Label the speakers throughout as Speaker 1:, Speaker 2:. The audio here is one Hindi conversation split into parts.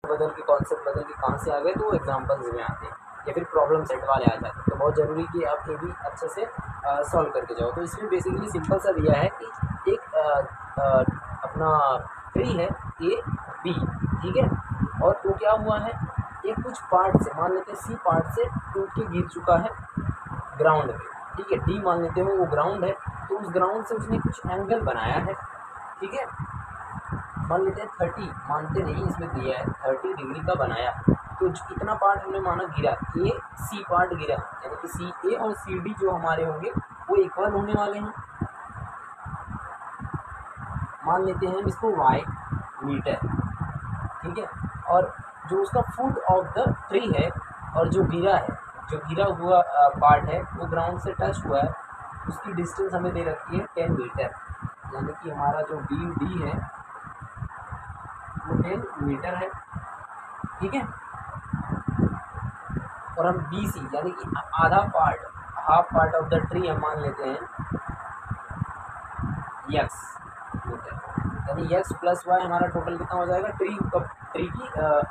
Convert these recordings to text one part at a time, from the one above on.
Speaker 1: बदल के कॉन्सेप्ट बदल के कहाँ से आ गए, तो वो एग्जाम्पल्स में आते हैं या फिर प्रॉब्लम सेट वाले आ जाते हैं। तो बहुत ज़रूरी कि आप ये भी अच्छे से सॉल्व करके जाओ। तो इसमें बेसिकली सिंपल सा दिया है कि एक अपना ट्री है ए बी, ठीक है, और वो क्या हुआ है, एक कुछ पार्ट से, मान लेते हैं सी पार्ट से टूट के गिर चुका है ग्राउंड पे, ठीक है, डी मान लेते हैं वो ग्राउंड है, तो उस ग्राउंड से उसने कुछ एंगल बनाया है, ठीक है, मान लेते हैं 30, मानते नहीं, इसमें दिया है 30 डिग्री का बनाया। तो कितना पार्ट हमने माना गिरा, ए सी पार्ट गिरा, यानी कि सी ए और सी डी जो हमारे होंगे वो इक्वल होने वाले हैं। मान लेते हैं इसको y मीटर, ठीक है, और जो उसका फुट ऑफ द ट्री है और जो गिरा है, जो गिरा हुआ पार्ट है वो ग्राउंड से टच हुआ है, उसकी डिस्टेंस हमें दे रखी है 10 मीटर, यानी कि हमारा जो बी डी है वो 10 मीटर है, ठीक है, और हम बी सी यानी कि आधा part, half part of the tree हम मान लेते हैं यक्स मीटर, यानी यक्स प्लस वाई हमारा टोटल कितना हो जाएगा, ट्री की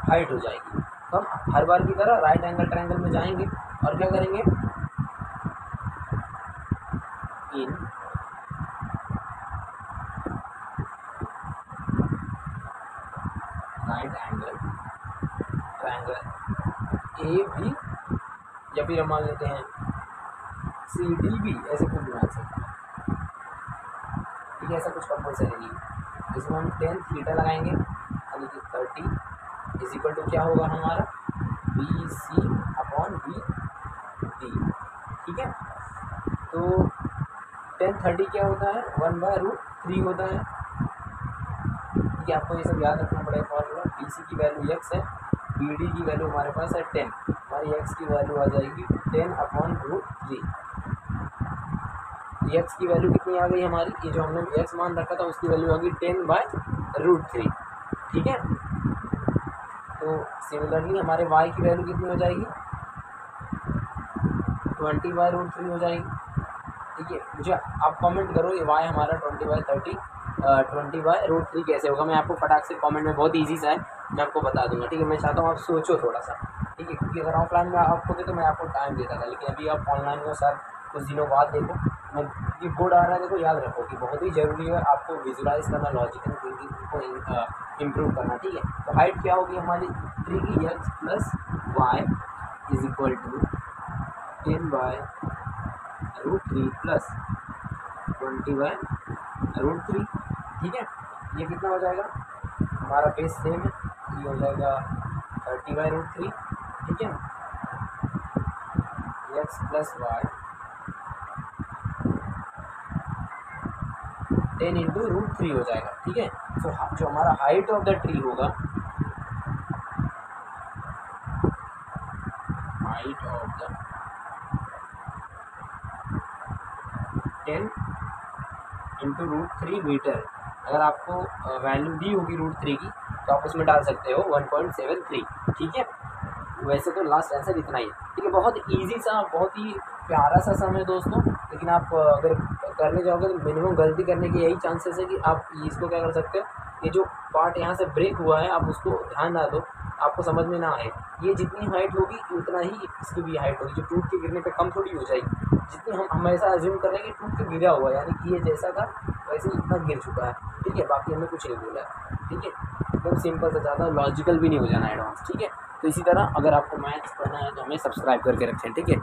Speaker 1: हाइट हो जाएगी। तो हम हर बार की तरह राइट एंगल ट्रायंगल में जाएंगे और क्या करेंगे, in right angle triangle A B, या फिर हम मान लेते हैं सी डी बी, ऐसे कुछ बना सकते हैं, ठीक है, ऐसा कुछ कंपल्सरी नहीं है। इसमें हम 10 थीटा लगाएंगे, यानी कि 30 इज इक्वल टू क्या होगा हमारा B C upon B D, ठीक है। तो 10 30 क्या होता है, 1/√3 होता है, ठीक है, आपको ये सब याद रखना पड़ेगा फॉर्मूला। बी सी की वैल्यू एक्स है, बी डी की वैल्यू हमारे पास है 10, हमारी एक्स की वैल्यू आ जाएगी 10/√3। एक्स की वैल्यू कितनी आ गई हमारी, ये जो हमने एक्स मान रखा था उसकी वैल्यू आ गई 10/√3, ठीक है। तो सिमिलरली हमारे y की वैल्यू कितनी हो जाएगी, 20/√3 हो जाएगी, ठीक है। मुझे आप कमेंट करो ये y हमारा 20/3 कैसे होगा, मैं आपको फटाक से कमेंट में, बहुत इजी सा है, मैं आपको बता दूंगा, ठीक है। मैं चाहता हूँ आप सोचो थोड़ा सा, ठीक है, क्योंकि अगर ऑफलाइन में आप होते तो मैं आपको टाइम देता था, लेकिन अभी आप ऑनलाइन में सर कुछ दिनों बाद देखो, मैं क्योंकि बोर्ड आ रहा है, देखो याद रखो कि बहुत ही ज़रूरी है आपको विजुलाइज करना, लॉजिकल थिंकिंग को इम्प्रूव करना, ठीक है। तो हाइट क्या होगी हमारी ट्री की, x plus y is equal to 10/√3 plus 20/√3, ठीक है। ये कितना हो जाएगा, हमारा बेस सेम है, ये हो जाएगा 30/√3, ठीक है, एक्स प्लस वाई 10/√3 हो जाएगा, ठीक है। तो जो हमारा हाइट ऑफ द ट्री होगा, हाइट ऑफ द 10/√3 मीटर, अगर आपको वैल्यू दी होगी √3 की तो आप उसमें डाल सकते हो 1.73, ठीक है। वैसे तो लास्ट आंसर इतना ही है, ठीक है, बहुत इजी सा, बहुत ही प्यारा सा सम है दोस्तों, लेकिन आप अगर करने जाओगे तो मिनिमम गलती करने के यही चांसेस है कि आप इसको क्या कर सकते हो, ये जो पार्ट यहाँ से ब्रेक हुआ है आप उसको ध्यान ना दो, आपको समझ में ना आए, ये जितनी हाइट होगी उतना ही इसकी भी हाइट होगी, जो टूट के गिरने पे कम थोड़ी हो जाएगी, जितनी हम हमेशा अज्यूम कर रहे हैं कि टूट के गिरा हुआ है, यानी कि ये जैसा था वैसे ही इतना गिर चुका है, ठीक है, बाकी हमने कुछ नहीं बोला है, ठीक है, एकदम सिंपल से, ज़्यादा लॉजिकल भी नहीं हो जाना एडवांस, ठीक है। तो इसी तरह अगर आपको मैथ्स पढ़ना है तो हमें सब्सक्राइब करके रखें, ठीक है।